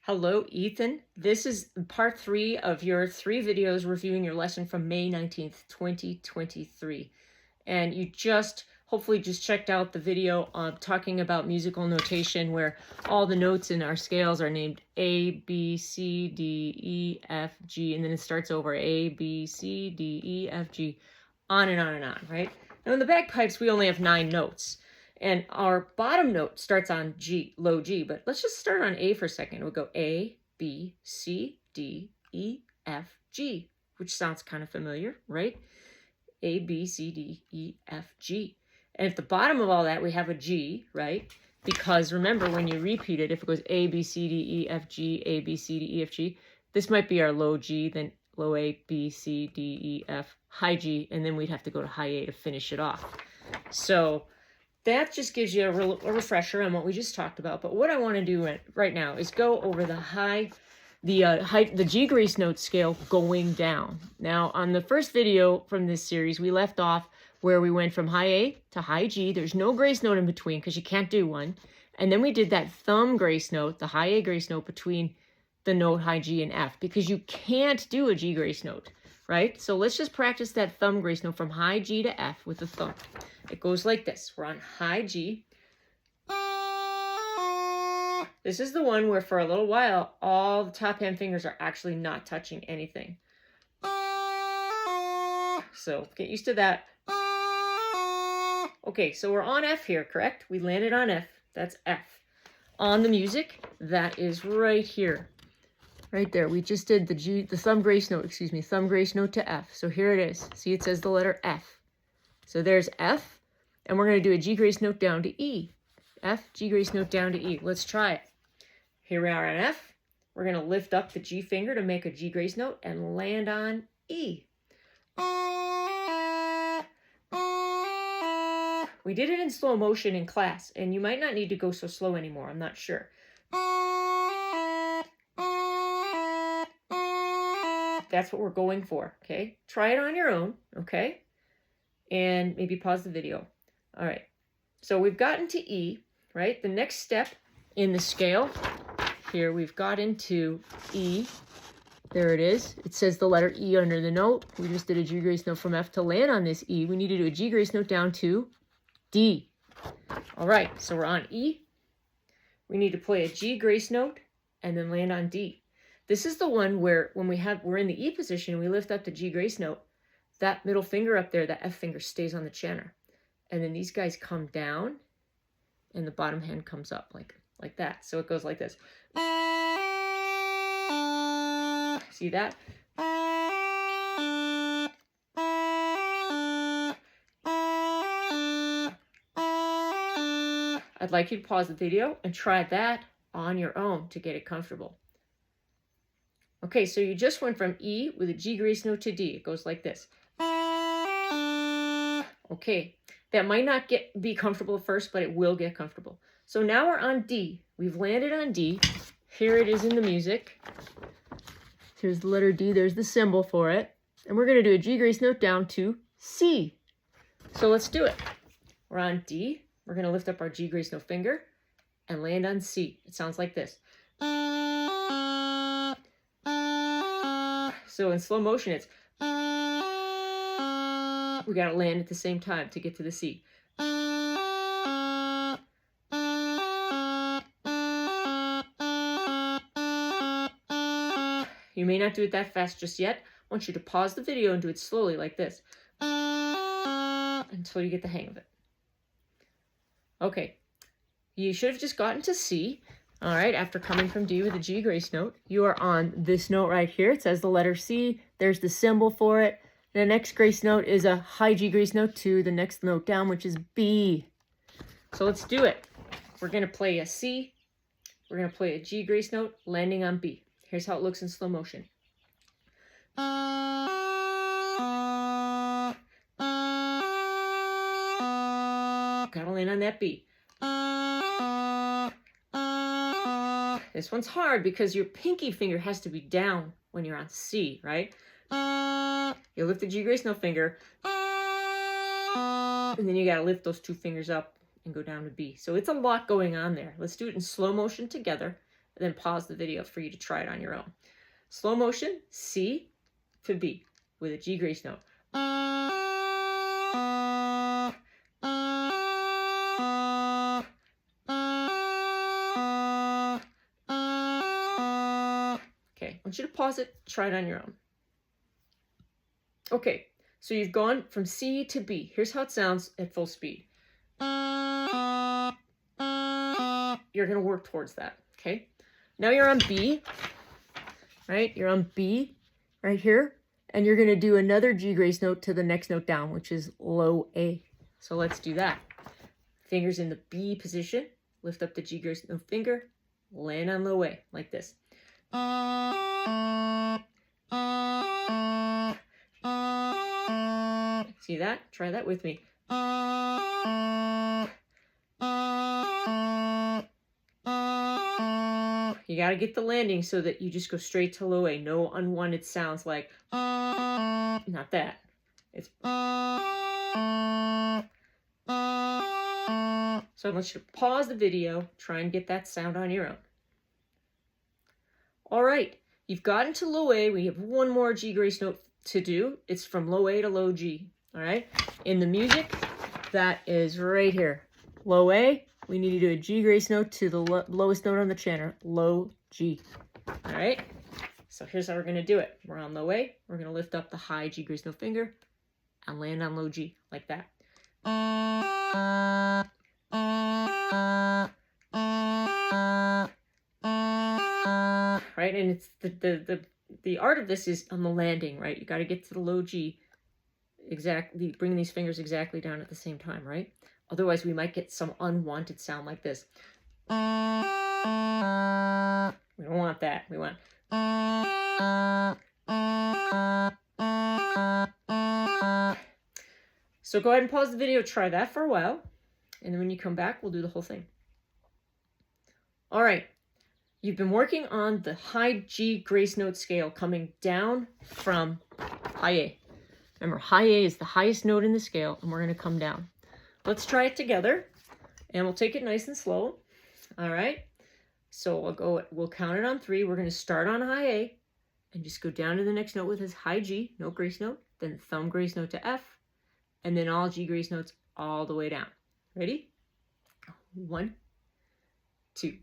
Hello, Ethan. This is part 3 of your 3 videos reviewing your lesson from May 19th, 2023. And you hopefully just checked out the video talking about musical notation where all the notes in our scales are named A, B, C, D, E, F, G, and then it starts over A, B, C, D, E, F, G, on and on and on, right? Now in the bagpipes, we only have 9 notes. And our bottom note starts on G, low G, but let's just start on A for a second. We'll go A, B, C, D, E, F, G, which sounds kind of familiar, right? A, B, C, D, E, F, G. And at the bottom of all that, we have a G, right? Because remember, when you repeat it, if it goes A, B, C, D, E, F, G, A, B, C, D, E, F, G, this might be our low G, then low A, B, C, D, E, F, high G, and then we'd have to go to high A to finish it off. So that just gives you a refresher on what we just talked about. But what I want to do right now is go over the G-gracenote scale going down. Now, on the first video from this series, we left off where we went from high A to high G. There's no grace note in between because you can't do one. And then we did that thumb grace note, the high A grace note between the note high G and F, because you can't do a G grace note, right? So let's just practice that thumb grace note from high G to F with the thumb. It goes like this. We're on high G. This is the one where for a little while, all the top hand fingers are actually not touching anything. So get used to that. Okay, so we're on F here, correct? We landed on F. That's F. On the music, that is right here. Right there. We just did the thumb grace note to F. So here it is. See, it says the letter F. So there's F, and we're going to do a G grace note down to E. F, G grace note down to E. Let's try it. Here we are on F. We're going to lift up the G finger to make a G grace note and land on E. We did it in slow motion in class, and you might not need to go so slow anymore. I'm not sure. That's what we're going for, okay? Try it on your own, okay? And maybe pause the video. All right, so we've gotten to E, right? The next step in the scale, here we've gotten to E. There it is. It says the letter E under the note. We just did a G grace note from F to land on this E. We need to do a G grace note down to D. All right, so we're on E. We need to play a G grace note and then land on D. This is the one where when we're in the E position, we lift up the G grace note, that middle finger up there, that F finger stays on the chanter. And then these guys come down and the bottom hand comes up like that. So it goes like this. See that? I'd like you to pause the video and try that on your own to get it comfortable. Okay, so you just went from E with a G grace note to D. It goes like this. Okay, that might not be comfortable at first, but it will get comfortable. So now we're on D. We've landed on D. Here it is in the music. Here's the letter D. There's the symbol for it. And we're going to do a G grace note down to C. So let's do it. We're on D. We're going to lift up our G grace note finger and land on C. It sounds like this. So in slow motion, it's we got to land at the same time to get to the C. You may not do it that fast just yet. I want you to pause the video and do it slowly like this until you get the hang of it. Okay, you should have just gotten to C. All right, after coming from D with a G grace note, you are on this note right here. It says the letter C. There's the symbol for it. The next grace note is a high G grace note to the next note down, which is B. So let's do it. We're going to play a C. We're going to play a G grace note landing on B. Here's how it looks in slow motion. Gotta land on that B. This one's hard because your pinky finger has to be down when you're on C, right? You lift the G grace note finger, and then you gotta lift those two fingers up and go down to B. So it's a lot going on there. Let's do it in slow motion together, and then pause the video for you to try it on your own. Slow motion, C to B with a G grace note. Okay, I want you to pause it, try it on your own. Okay, so you've gone from C to B. Here's how it sounds at full speed. You're going to work towards that, okay? Now you're on B, right? You're on B right here, and you're going to do another G grace note to the next note down, which is low A. So let's do that. Fingers in the B position, lift up the G grace note finger, land on low A, like this. See that? Try that with me. You got to get the landing so that you just go straight to low A. No unwanted sounds like not that. It's so I want you to pause the video, try and get that sound on your own. All right, you've gotten to low A. We have one more G grace note to do. It's from low A to low G. All right, in the music, that is right here. Low A, we need to do a G grace note to the lowest note on the chanter, low G. All right, so here's how we're going to do it. We're on low A, we're going to lift up the high G grace note finger and land on low G, like that. Right, and it's the art of this is on the landing, right? You got to get to the low G exactly, bring these fingers exactly down at the same time, right? Otherwise, we might get some unwanted sound like this. We don't want that. We want. So go ahead and pause the video, try that for a while, and then when you come back, we'll do the whole thing. All right. You've been working on the high G grace note scale coming down from high A. Remember, high A is the highest note in the scale, and we're going to come down. Let's try it together, and we'll take it nice and slow. All right? So we'll count it on 3. We're going to start on high A and just go down to the next note with his high G, note grace note, then thumb grace note to F, and then all G grace notes all the way down. Ready? 1, 2.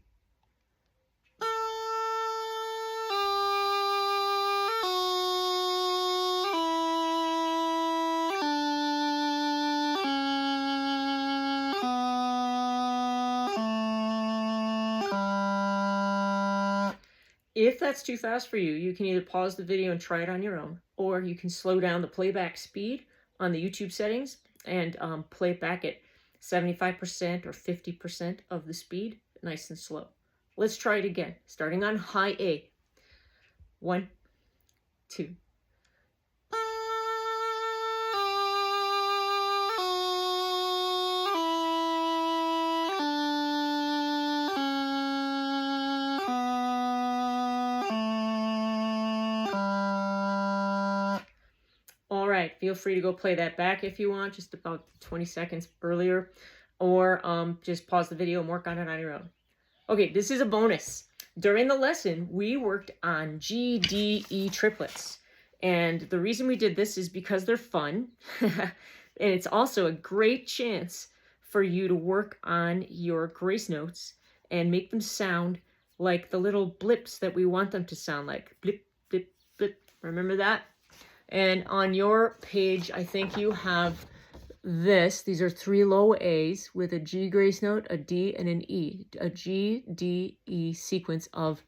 If that's too fast for you, you can either pause the video and try it on your own, or you can slow down the playback speed on the YouTube settings and play it back at 75% or 50% of the speed, nice and slow. Let's try it again, starting on high A. 1, 2. All right, feel free to go play that back if you want, just about 20 seconds earlier, or just pause the video and work on it on your own. Okay, this is a bonus. During the lesson, we worked on G, D, E triplets. And the reason we did this is because they're fun. And it's also a great chance for you to work on your grace notes and make them sound like the little blips that we want them to sound like. Blip, blip, blip. Remember that? And on your page, I think you have this. These are 3 low A's with a G grace note, a D, and an E. A G, D, E sequence of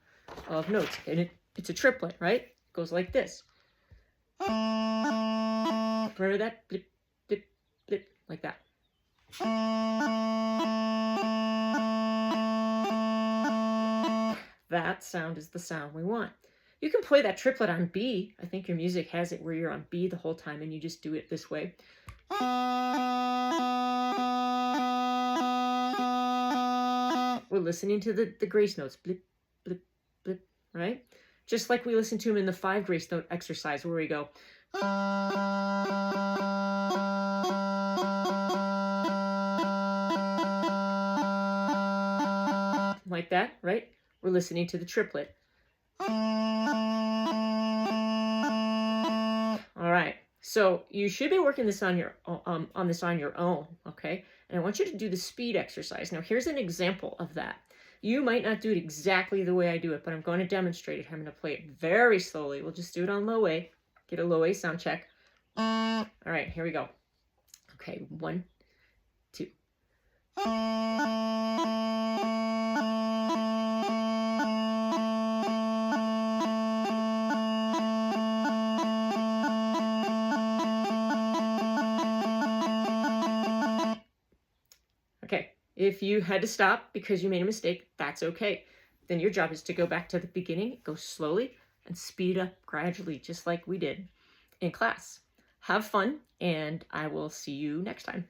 notes. And it's a triplet, right? It goes like this. Remember that? Blip, blip, blip, like that. That sound is the sound we want. You can play that triplet on B. I think your music has it where you're on B the whole time and you just do it this way. We're listening to the grace notes. Blip, blip, blip, right? Just like we listen to them in the 5 grace note exercise where we go. Like that, right? we're listening to the triplet. All right, so you should be working this on your own, okay? And I want you to do the speed exercise. Now, here's an example of that. You might not do it exactly the way I do it, but I'm going to demonstrate it. I'm going to play it very slowly. We'll just do it on low A. Get a low A sound check. All right, here we go. Okay, 1, 2. Okay, if you had to stop because you made a mistake, that's okay. Then your job is to go back to the beginning, go slowly, and speed up gradually, just like we did in class. Have fun, and I will see you next time.